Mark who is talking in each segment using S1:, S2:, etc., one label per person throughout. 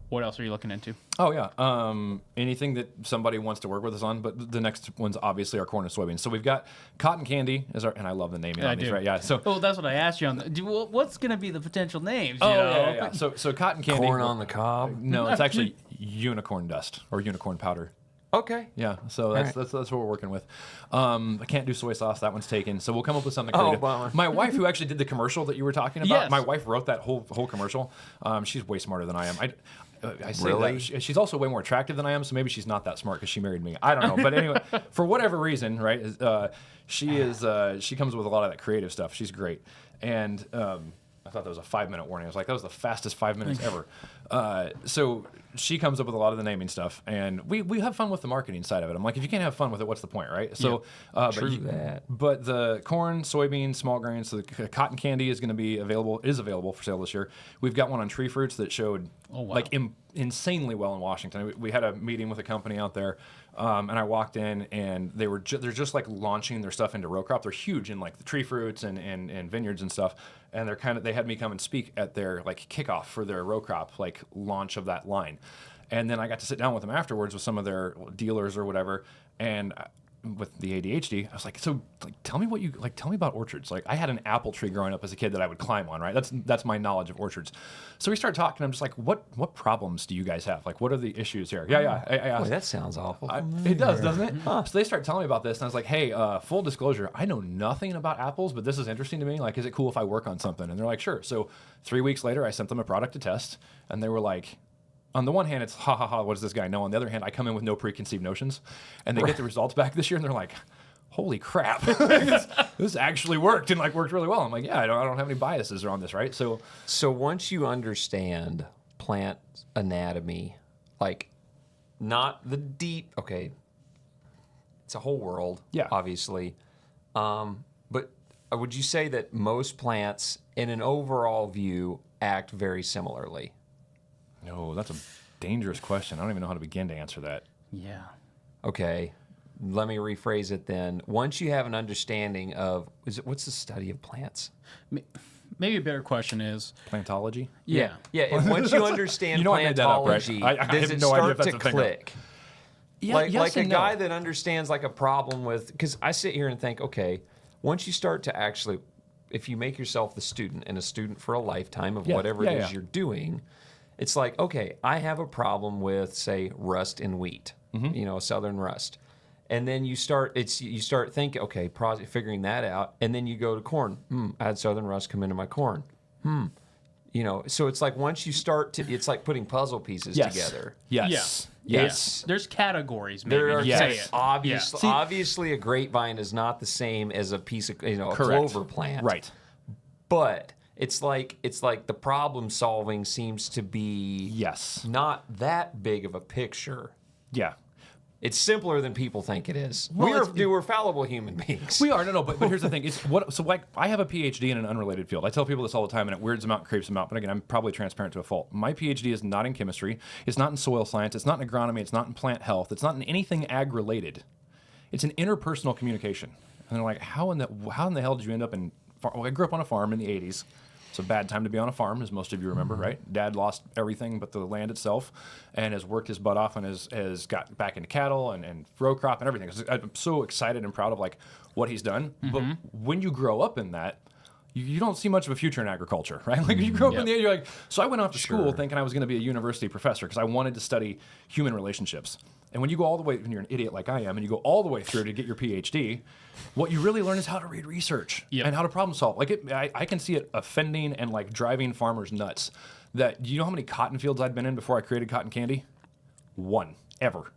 S1: What else are you looking into?
S2: Oh, yeah. Anything that somebody wants to work with us on, but the next ones obviously are corn and soybeans. So we've got cotton candy, and I love the naming on these, right? Yeah. So,
S1: that's what I asked you on. What's going to be the potential names?
S2: Yeah. So cotton candy.
S3: Corn on the cob?
S2: No, it's actually unicorn dust or unicorn powder.
S3: Okay.
S2: Yeah, so that's what we're working with. I can't do soy sauce; that one's taken. So we'll come up with something creative.
S3: Bummer.
S2: My wife, who actually did the commercial that you were talking about,
S1: Yes.
S2: my wife wrote that whole commercial. She's way smarter than I am. I say
S3: Really?
S2: that she's also way more attractive than I am, so maybe she's not that smart because she married me. I don't know, but anyway, for whatever reason, right? She comes with a lot of that creative stuff. She's great, and I thought that was a 5-minute warning. I was like, that was the fastest 5 minutes ever. So she comes up with a lot of the naming stuff, and we have fun with the marketing side of it. I'm like, if you can't have fun with it, what's the point, right? So, but the corn, soybeans, small grains, so the cotton candy is going to be available for sale this year. We've got one on tree fruits that showed insanely well in Washington. We had a meeting with a company out there, and I walked in, and they're just like launching their stuff into row crop. They're huge in like the tree fruits and vineyards and stuff. And they had me come and speak at their like kickoff for their row crop like launch of that line. And then I got to sit down with them afterwards with some of their dealers or whatever. And with the ADHD, I was like, so like, tell me about orchards. Like I had an apple tree growing up as a kid that I would climb on, right? That's my knowledge of orchards. So we started talking. I'm just like, what problems do you guys have? Like, what are the issues here? Yeah. I asked,
S3: Boy, that sounds awful.
S2: It does, doesn't it? So they start telling me about this, and I was like, hey, full disclosure, I know nothing about apples, but this is interesting to me. Like, is it cool if I work on something? And they're like, sure. So 3 weeks later, I sent them a product to test, and they were like, on the one hand, it's ha ha ha, what does this guy know? On the other hand, I come in with no preconceived notions, and they get the results back this year, and they're like, holy crap, this actually worked, and like worked really well. I'm like, yeah, I don't have any biases around this, right? So
S3: once you understand plant anatomy, like not the deep, okay, it's a whole world, obviously, but would you say that most plants, in an overall view, act very similarly?
S2: No, that's a dangerous question. I don't even know how to begin to answer that.
S1: Yeah.
S3: Okay, let me rephrase it then. Once you have an understanding of, what's the study of plants?
S1: Maybe a better question is
S2: plantology.
S1: Yeah.
S3: If once you understand plantology, does it start to click?
S2: Yeah,
S3: like a guy that understands like a problem with, because I sit here and think, okay, once you start to actually, if you make yourself the student and a student for a lifetime of whatever it is you're doing, it's like, okay, I have a problem with, say, rust in wheat, southern rust. And then you start thinking, okay, figuring that out, and then you go to corn. I had southern rust come into my corn. So it's like once you start to, it's like putting puzzle pieces together.
S2: Yes.
S1: There's categories. Maybe.
S3: There are
S1: Obviously,
S3: obviously, a grapevine is not the same as a piece of a clover plant.
S2: Right.
S3: But it's like the problem solving seems to be not that big of a picture.
S2: Yeah.
S3: It's simpler than people think it is. We're fallible human beings.
S2: We are, but here's the thing. I have a PhD in an unrelated field. I tell people this all the time, and it weirds them out, creeps them out. But again, I'm probably transparent to a fault. My PhD is not in chemistry. It's not in soil science. It's not in agronomy. It's not in plant health. It's not in anything ag-related. It's in interpersonal communication. And they're like, how in the hell did you end up in? Well, I grew up on a farm in the '80s. It's a bad time to be on a farm, as most of you remember, right? Dad lost everything but the land itself and has worked his butt off and has got back into cattle and row crop and everything. I'm so excited and proud of like what he's done. But when you grow up in that, you don't see much of a future in agriculture, right? Like you grow up in the age, you're like, so I went off to school thinking I was going to be a university professor because I wanted to study human relationships. And when you go all the way, when you're an idiot like I am, and you go all the way through to get your PhD, what you really learn is how to read research and how to problem solve. Like I can see it offending and like driving farmers nuts. That do you know how many cotton fields I'd been in before I created cotton candy? One ever.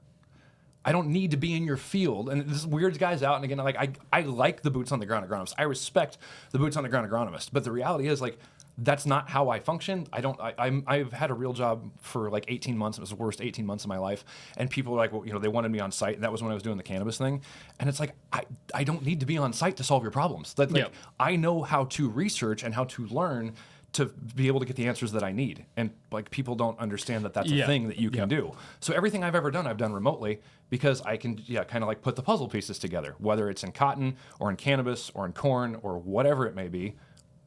S2: I don't need to be in your field, and this weirds guys out. And again, like I like the boots on the ground agronomist. I respect the boots on the ground agronomist. But the reality is like, that's not how I function. I've had a real job for like 18 months. It was the worst 18 months of my life. And people were like, well, they wanted me on site. And that was when I was doing the cannabis thing. And it's like, I don't need to be on site to solve your problems. I know how to research and how to learn to be able to get the answers that I need. And like people don't understand that that's a thing that you can do. So everything I've ever done, I've done remotely because I can kind of like put the puzzle pieces together, whether it's in cotton or in cannabis or in corn or whatever it may be.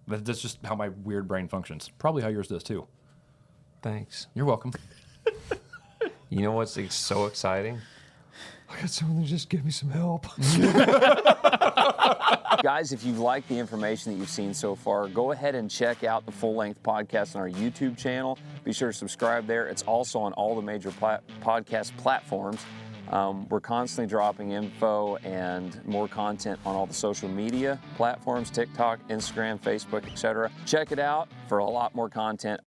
S2: That's just how my weird brain functions. Probably how yours does too.
S3: Thanks.
S2: You're welcome.
S3: You know what's so exciting? I got someone to just give me some help.
S4: Guys, if you've liked the information that you've seen so far, go ahead and check out the full-length podcast on our YouTube channel. Be sure to subscribe there. It's also on all the major podcast platforms. We're constantly dropping info and more content on all the social media platforms, TikTok, Instagram, Facebook, etc. Check it out for a lot more content.